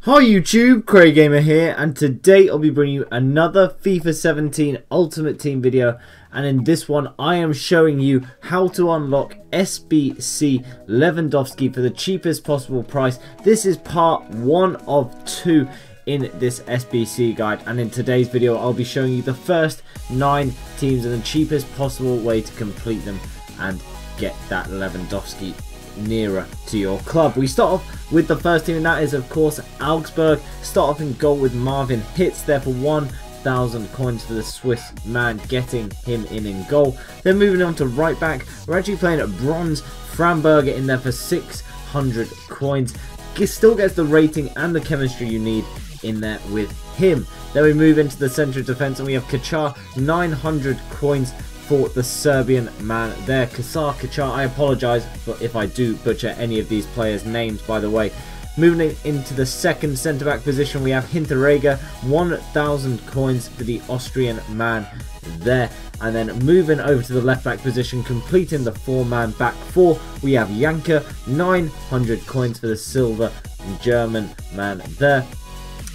Hi YouTube, Craig Gamer here, and today I'll be bringing you another FIFA 17 Ultimate Team video, and in this one I am showing you how to unlock SBC Lewandowski for the cheapest possible price. This is part 1 of 2 in this SBC guide, and in today's video I'll be showing you the first 9 teams and the cheapest possible way to complete them and get that Lewandowski nearer to your club. We start off with the first team, and that is of course Augsburg. Start off in goal with Marvin Hitz there for 1,000 coins for the Swiss man, getting him in goal. Then moving on to right back, we're actually playing a bronze Framberger in there for 600 coins. Still gets the rating and the chemistry you need in there with him. Then we move into the centre of defence, and we have Kačar, 900 coins for the Serbian man there. Kačar, I apologise if I do butcher any of these players' names, by the way. Moving into the second centre-back position, we have Hinteregger, 1,000 coins for the Austrian man there. And then moving over to the left-back position, completing the 4-man back four, we have Janka, 900 coins for the silver German man there.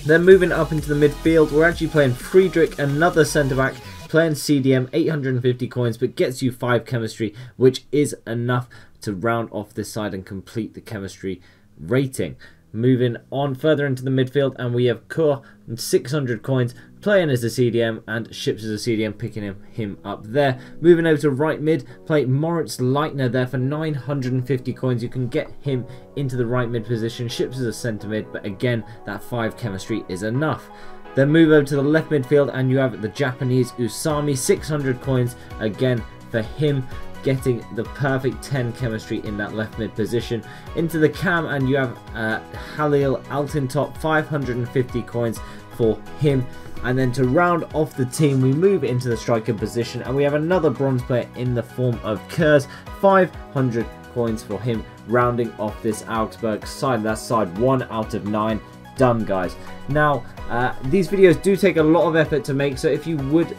Then moving up into the midfield, we're actually playing Friedrich, another centre-back, playing CDM, 850 coins, but gets you 5 chemistry, which is enough to round off this side and complete the chemistry rating. Moving on further into the midfield, and we have Kur, 600 coins, playing as a CDM, and ships as a CDM, picking him up there. Moving over to right mid, play Moritz Leitner there for 950 coins. You can get him into the right mid position, ships as a centre mid, but again, that 5 chemistry is enough. Then move over to the left midfield, and you have the Japanese Usami, 600 coins again for him, getting the perfect 10 chemistry in that left mid position. Into the cam, and you have Halil Altintop, 550 coins for him. And then to round off the team, we move into the striker position, and we have another bronze player in the form of Kurz, 500 coins for him, rounding off this Augsburg side. That's side 1 out of 9. Done, guys. Now these videos do take a lot of effort to make, so if you would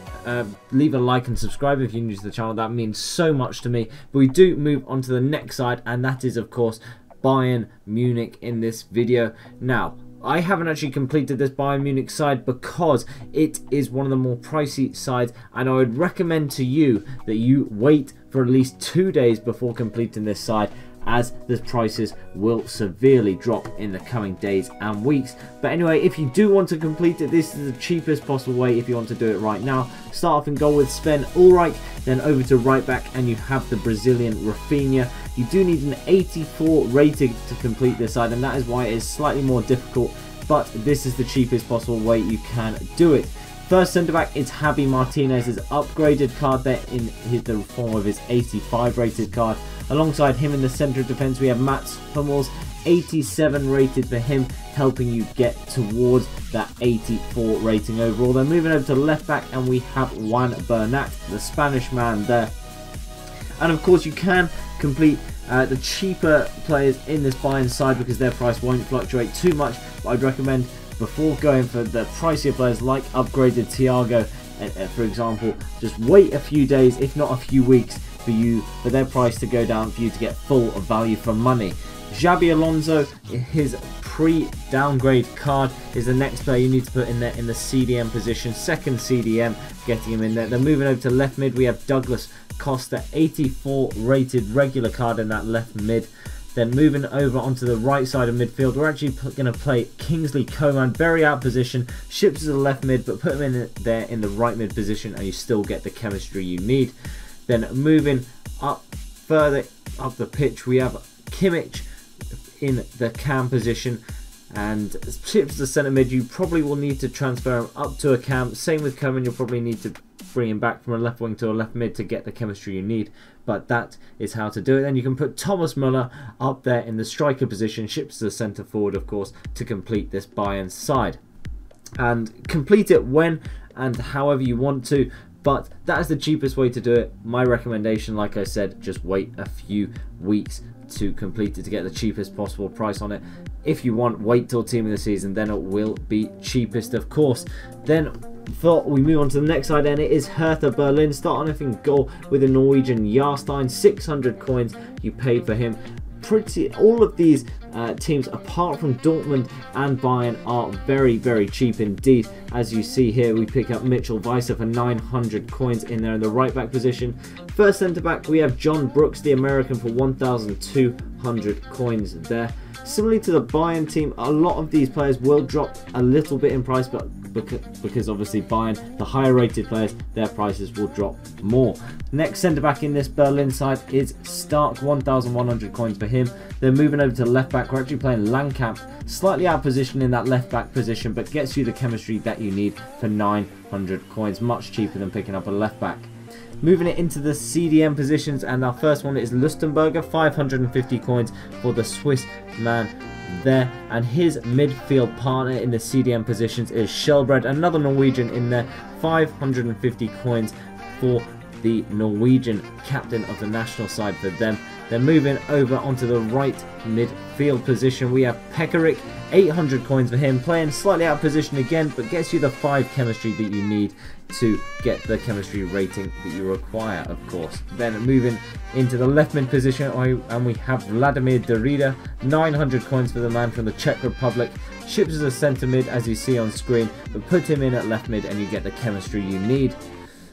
leave a like and subscribe if you're new to the channel, that means so much to me. But we do move on to the next side, and that is of course Bayern Munich in this video. Now I haven't actually completed this Bayern Munich side because it is one of the more pricey sides, and I would recommend to you that you wait for at least 2 days before completing this side, as the prices will severely drop in the coming days and weeks. But anyway, if you do want to complete it, this is the cheapest possible way if you want to do it right now. Start off in goal with Sven Ulreich, then over to right back, and you have the Brazilian Rafinha. You do need an 84 rating to complete this side, and that is why it is slightly more difficult, but this is the cheapest possible way you can do it. First centre back is Javi Martinez's upgraded card there in the form of his 85 rated card. Alongside him in the centre of defence, we have Mats Hummels, 87 rated for him, helping you get towards that 84 rating overall. Then moving over to left back, and we have Juan Bernat, the Spanish man there. And of course you can complete the cheaper players in this Bayern side because their price won't fluctuate too much, but I'd recommend before going for the pricier players like upgraded Thiago, for example, just wait a few days, if not a few weeks, for their price to go down, for you to get full value for money. Xabi Alonso, his pre-downgrade card, is the next player you need to put in there in the CDM position, second CDM, getting him in there. Then moving over to left mid, we have Douglas Costa, 84 rated regular card in that left mid. Then moving over onto the right side of midfield, we're actually going to play Kingsley Coman, very out position, ships as a left mid, but put him in there in the right mid position, and you still get the chemistry you need. Then moving up further up the pitch, we have Kimmich in the cam position, and ships as a centre mid. You probably will need to transfer him up to a cam. Same with Coman, you'll probably need to bring him back from a left wing to a left mid to get the chemistry you need, but that is how to do it. Then you can put Thomas Müller up there in the striker position, ships to the centre forward of course, to complete this Bayern side, and complete it when and however you want to, but that is the cheapest way to do it. My recommendation, like I said, just wait a few weeks to complete it to get the cheapest possible price on it. If you want, wait till team of the season, then it will be cheapest of course. Then before we move on to the next side, and it is Hertha Berlin, starting off in goal with a Norwegian Jarstein, 600 coins you paid for him. All of these teams apart from Dortmund and Bayern are very, very cheap indeed. As you see here, we pick up Mitchell Weiser for 900 coins in there in the right back position. First centre back, we have John Brooks, the American, for 1,200 coins there. Similarly to the Bayern team, a lot of these players will drop a little bit in price, but because obviously Bayern, the higher rated players, their prices will drop more. Next centre back in this Berlin side is Stark, 1,100 coins for him. Then moving over to left back, we're actually playing Langkamp, slightly out of position in that left back position, but gets you the chemistry that you need for 900 coins, much cheaper than picking up a left back. Moving it into the CDM positions, and our first one is Lustenberger, 550 coins for the Swiss man there, and his midfield partner in the CDM positions is Shelbred, another Norwegian in there, 550 coins for the Norwegian captain of the national side for them. Then moving over onto the right midfield position, we have Pekarik, 800 coins for him, playing slightly out of position again, but gets you the 5 chemistry that you need to get the chemistry rating that you require, of course. Then moving into the left mid position, and we have Vladimir Derrida, 900 coins for the man from the Czech Republic. Ships as a centre mid, as you see on screen, but put him in at left mid and you get the chemistry you need.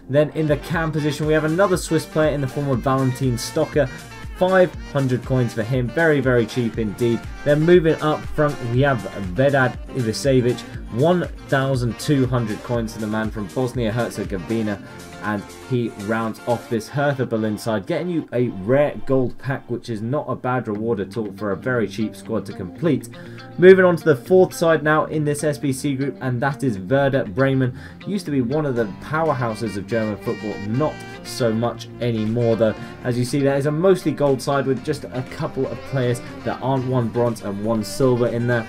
Then in the cam position, we have another Swiss player in the form of Valentin Stocker, 500 coins for him, very, very cheap indeed. Then moving up front, we have Vedad Ivicevic, 1,200 coins to the man from Bosnia-Herzegovina, and he rounds off this Hertha Berlin side, getting you a rare gold pack, which is not a bad reward at all for a very cheap squad to complete. Moving on to the fourth side now in this SBC group, and that is Werder Bremen. Used to be one of the powerhouses of German football, not so much anymore though. As you see, there is a mostly gold side with just a couple of players that aren't one bronze and one silver in there.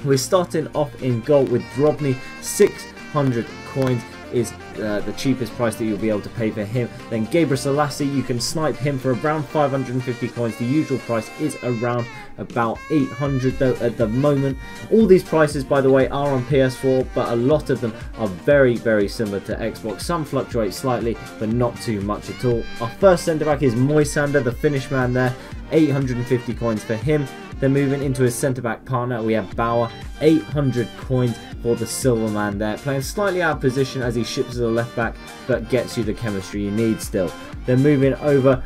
We're starting off in goal with Drobny, 600 coins is the cheapest price that you'll be able to pay for him. Then Gabriel Selassie, you can snipe him for around 550 coins. The usual price is around about 800 though at the moment. All these prices, by the way, are on PS4, but a lot of them are very, very similar to Xbox. Some fluctuate slightly, but not too much at all. Our first centre back is Moisander, the Finnish man there, 850 coins for him. Then moving into his centre-back partner, we have Bauer, 800 coins for the silver man there. Playing slightly out of position as he ships as a left-back, but gets you the chemistry you need still. Then moving over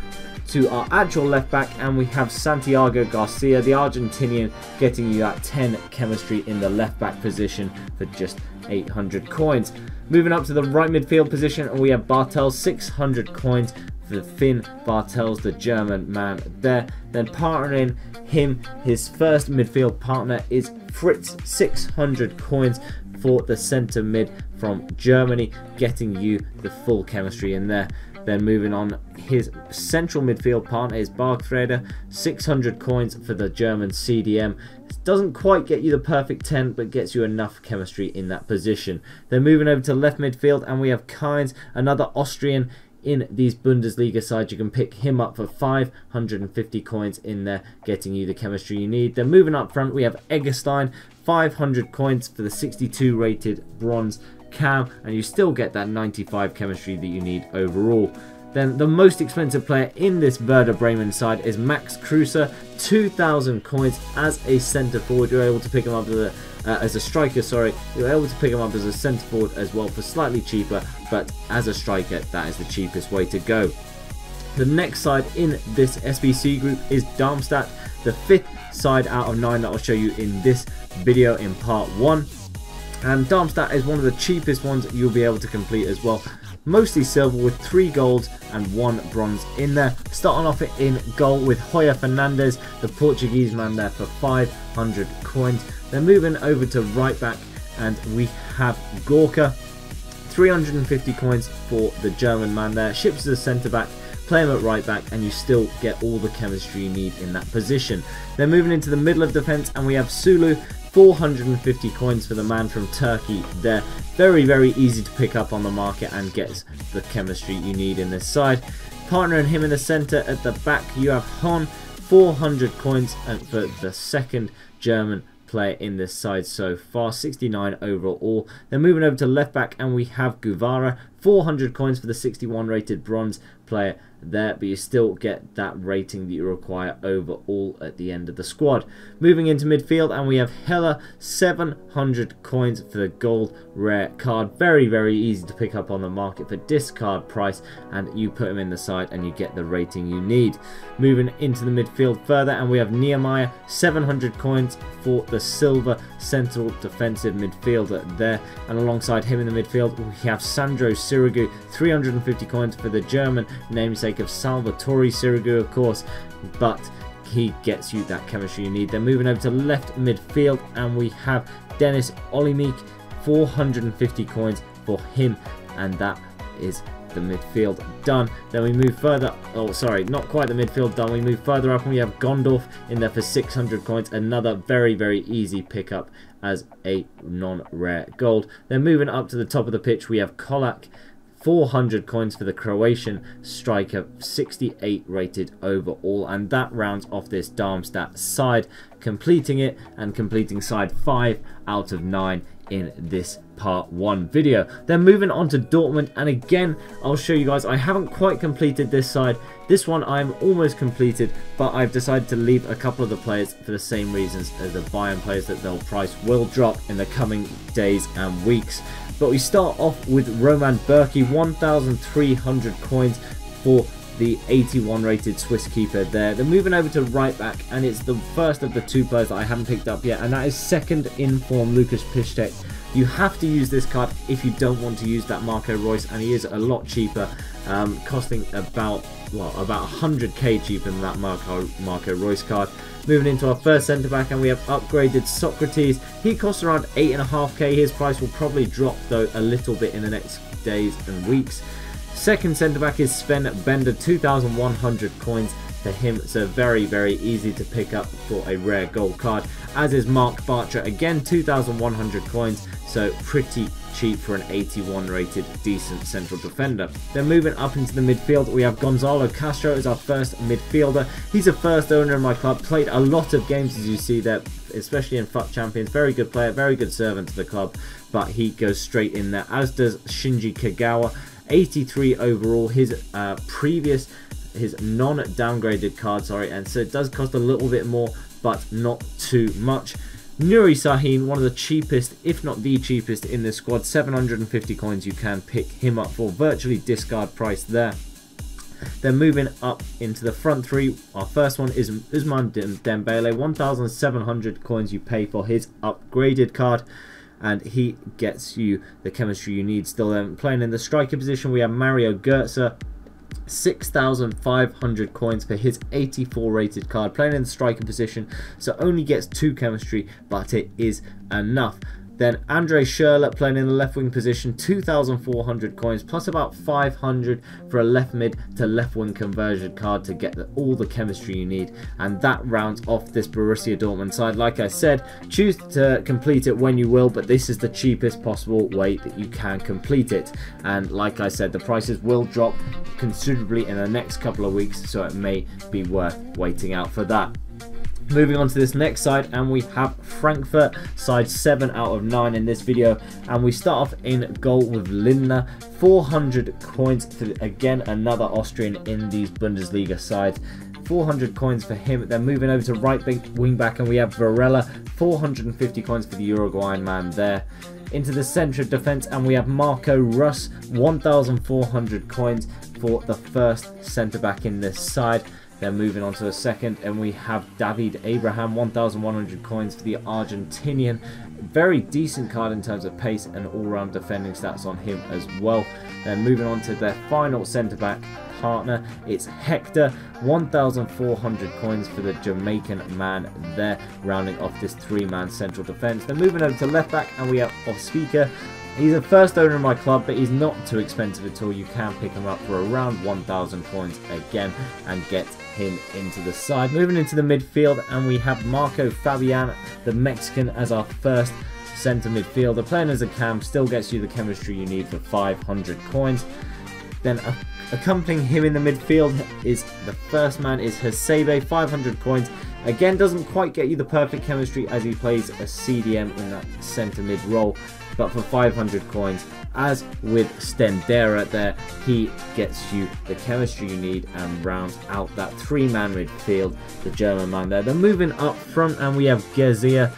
to our actual left-back, and we have Santiago Garcia, the Argentinian, getting you that 10 chemistry in the left-back position for just 800 coins. Moving up to the right midfield position, and we have Bartels, 600 coins for Finn Bartels, the German man there. Then partnering him, his first midfield partner is Fritz, 600 coins for the centre mid from Germany, getting you the full chemistry in there. Then moving on, his central midfield partner is Bargfreder, 600 coins for the German CDM. Doesn't quite get you the perfect 10, but gets you enough chemistry in that position. Then moving over to left midfield, and we have Kynes, another Austrian in these Bundesliga sides. You can pick him up for 550 coins in there, getting you the chemistry you need. Then moving up front, we have Eggestein, 500 coins for the 62 rated bronze cam, and you still get that 95 chemistry that you need overall. Then the most expensive player in this Werder Bremen side is Max Kruse, 2,000 coins as a centre forward. You're able to pick him up as a striker, sorry. You're able to pick him up as a centre forward as well for slightly cheaper, but as a striker, that is the cheapest way to go. The next side in this SBC group is Darmstadt, the 5th side out of 9 that I'll show you in this video in part 1. And Darmstadt is one of the cheapest ones you'll be able to complete as well. Mostly silver with 3 golds and 1 bronze in there. Starting off in goal with Hoyer Fernandes, the Portuguese man there, for 500 coins. Then moving over to right back, and we have Gorka, 350 coins for the German man there. Ships as a centre back, play him at right back, and you still get all the chemistry you need in that position. Then moving into the middle of defence, and we have Sulu, 450 coins for the man from Turkey there. Very, very easy to pick up on the market and gets the chemistry you need in this side. Partnering him in the centre at the back, you have Hon, 400 coins and for the second German player in this side so far, 69 overall. Then moving over to left back, and we have Guevara, 400 coins for the 61 rated bronze player there, but you still get that rating that you require overall at the end of the squad. Moving into midfield, and we have Hela, 700 coins for the gold rare card. Very, very easy to pick up on the market for discard price, and you put him in the side and you get the rating you need. Moving into the midfield further, and we have Nehemiah, 700 coins for the silver central defensive midfielder there, and alongside him in the midfield we have Sandro Sirigu, 350 coins for the German namesake of Salvatore Sirigu, of course, but he gets you that chemistry you need. Then moving over to left midfield, and we have Dennis Olimik, 450 coins for him, and that is the midfield done. Then we move further, oh sorry, not quite the midfield done, we move further up and we have Gondorf in there for 600 coins, another very, very easy pickup as a non-rare gold. Then moving up to the top of the pitch, we have Kolak, 400 coins for the Croatian striker, 68 rated overall, and that rounds off this Darmstadt side, completing it and completing side 5 out of 9 in this part 1 video. Then moving on to Dortmund, and again I'll show you guys, I haven't quite completed this side. This one I'm almost completed, but I've decided to leave a couple of the players for the same reasons as the Bayern players, that their price will drop in the coming days and weeks. But we start off with Roman Bürki, 1,300 coins for the 81 rated Swiss keeper there. Then moving over to right back, and it's the first of the 2 players that I haven't picked up yet, and that is second in form Lucas Piszczek. You have to use this card if you don't want to use that Marco Reus, and he is a lot cheaper, costing about 100k cheaper than that Marco Reus card. Moving into our first centre back, and we have upgraded Socrates. He costs around 8.5k. His price will probably drop though a little bit in the next days and weeks. Second centre back is Sven Bender, 2,100 coins for him, so very, very easy to pick up for a rare gold card. As is Mark Bartra, again 2,100 coins, so pretty cheap for an 81 rated decent central defender. Then moving up into the midfield, we have Gonzalo Castro as our first midfielder. He's a first owner in my club, played a lot of games as you see there, especially in FUT Champions. Very good player, very good servant to the club, but he goes straight in there, as does Shinji Kagawa, 83 overall. His non-downgraded card, sorry, and so it does cost a little bit more, but not too much. Nuri Sahin, one of the cheapest, if not the cheapest in this squad, 750 coins. You can pick him up for virtually discard price there. Then moving up into the front 3, our first one is Ousmane Dembele, 1,700 coins you pay for his upgraded card, and he gets you the chemistry you need. Still then playing in the striker position, we have Mario Götze, 6,500 coins for his 84 rated card, playing in the striker position, so only gets 2 chemistry, but it is enough. Then Andre Schürrle playing in the left wing position, 2,400 coins plus about 500 for a left mid to left wing conversion card to get all the chemistry you need, and that rounds off this Borussia Dortmund side. Like I said, choose to complete it when you will, but this is the cheapest possible way that you can complete it, and like I said, the prices will drop considerably in the next couple of weeks, so it may be worth waiting out for that. Moving on to this next side, and we have Frankfurt, side 7 out of 9 in this video, and we start off in goal with Lindner, 400 coins for, again, another Austrian in these Bundesliga sides, 400 coins for him. Then moving over to right wing back, and we have Varela, 450 coins for the Uruguayan man there. Into the centre of defence, and we have Marco Reus, 1,400 coins for the first centre back in this side. Then moving on to the second, and we have David Abraham, 1,100 coins for the Argentinian. Very decent card in terms of pace and all-round defending stats on him as well. Then moving on to their final centre-back partner, it's Hector, 1,400 coins for the Jamaican man there, rounding off this 3-man central defence. Then moving over to left-back, and we have Ospika. He's a first owner in my club, but he's not too expensive at all. You can pick him up for around 1,000 coins again and get him into the side. Moving into the midfield, and we have Marco Fabian, the Mexican, as our first centre midfielder. Playing as a cam still gets you the chemistry you need for 500 coins. Then accompanying him in the midfield is the first man is Hasebe, 500 coins, Again, doesn't quite get you the perfect chemistry as he plays a CDM in that centre mid role, but for 500 coins, as with Stendera there, he gets you the chemistry you need and rounds out that 3-man midfield, the German man there. Then moving up front, and we have Gezier,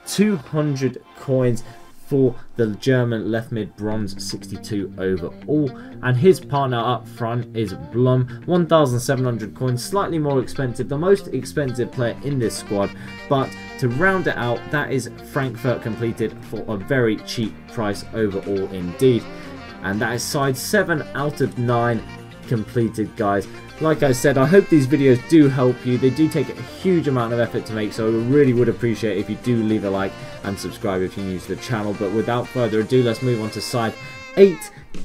200 coins for the German left mid, bronze 62 overall, and his partner up front is Blum, 1,700 coins, slightly more expensive, the most expensive player in this squad, but to round it out, that is Frankfurt completed for a very cheap price overall indeed, and that is side 7 out of 9 completed, guys. Like I said, I hope these videos do help you. They do take a huge amount of effort to make, so I really would appreciate if you do leave a like and subscribe if you're new to the channel. But without further ado, let's move on to side 8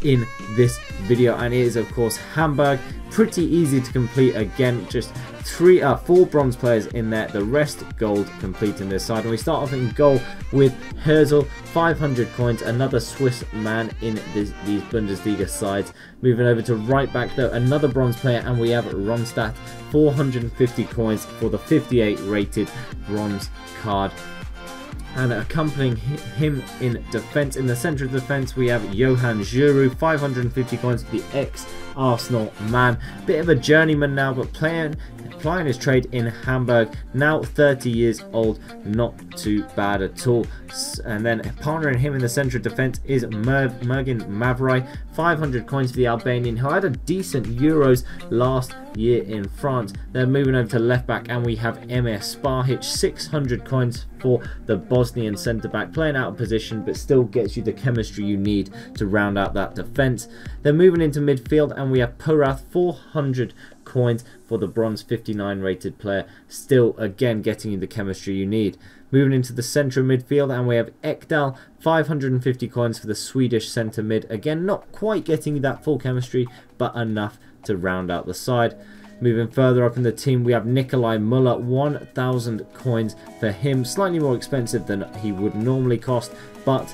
in this video, and it is of course Hamburg. Pretty easy to complete. Again, just 4 bronze players in there, the rest gold completing this side. And we start off in goal with Herzl, 500 coins, another Swiss man in these Bundesliga sides. Moving over to right back though, another bronze player, and we have Ronstadt, 450 coins for the 58 rated bronze card. And accompanying him in defence, in the centre of defence, we have Johan Giroud, 550 coins for the ex-Arsenal man. Bit of a journeyman now, but plying his trade in Hamburg, now 30 years old, not too bad at all. And then partnering him in the centre of defence is Mergin Mavrai, 500 coins for the Albanian, who had a decent Euros last year in France. Then moving over to left back, and we have Emir Sparhic, 600 coins for the Bosnian centre back, playing out of position but still gets you the chemistry you need to round out that defence. Then moving into midfield, and we have Porath, 400 coins for the bronze 59 rated player, still again getting you the chemistry you need. Moving into the centre of midfield, and we have Ekdal, 550 coins for the Swedish centre mid, again not quite getting you that full chemistry but enough to round out the side. Moving further up in the team, we have Nikolai Muller, 1,000 coins for him, slightly more expensive than he would normally cost, but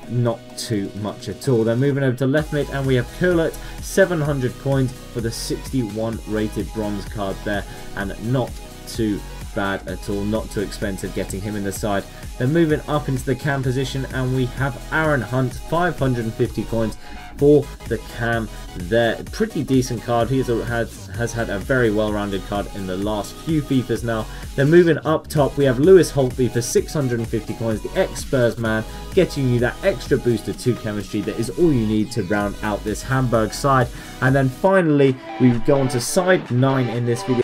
not too much at all. Then moving over to left mid, and we have Kurlet, 700 coins for the 61 rated bronze card there, and not too bad at all, not too expensive getting him in the side. Then moving up into the cam position, and we have Aaron Hunt, 550 coins for the cam there. Pretty decent card. He has had a very well-rounded card in the last few FIFAs now. Then moving up top, we have Lewis Holtby for 650 coins, the ex-Spurs man, getting you that extra booster to chemistry that is all you need to round out this Hamburg side. And then finally, we go on to side 9 in this video.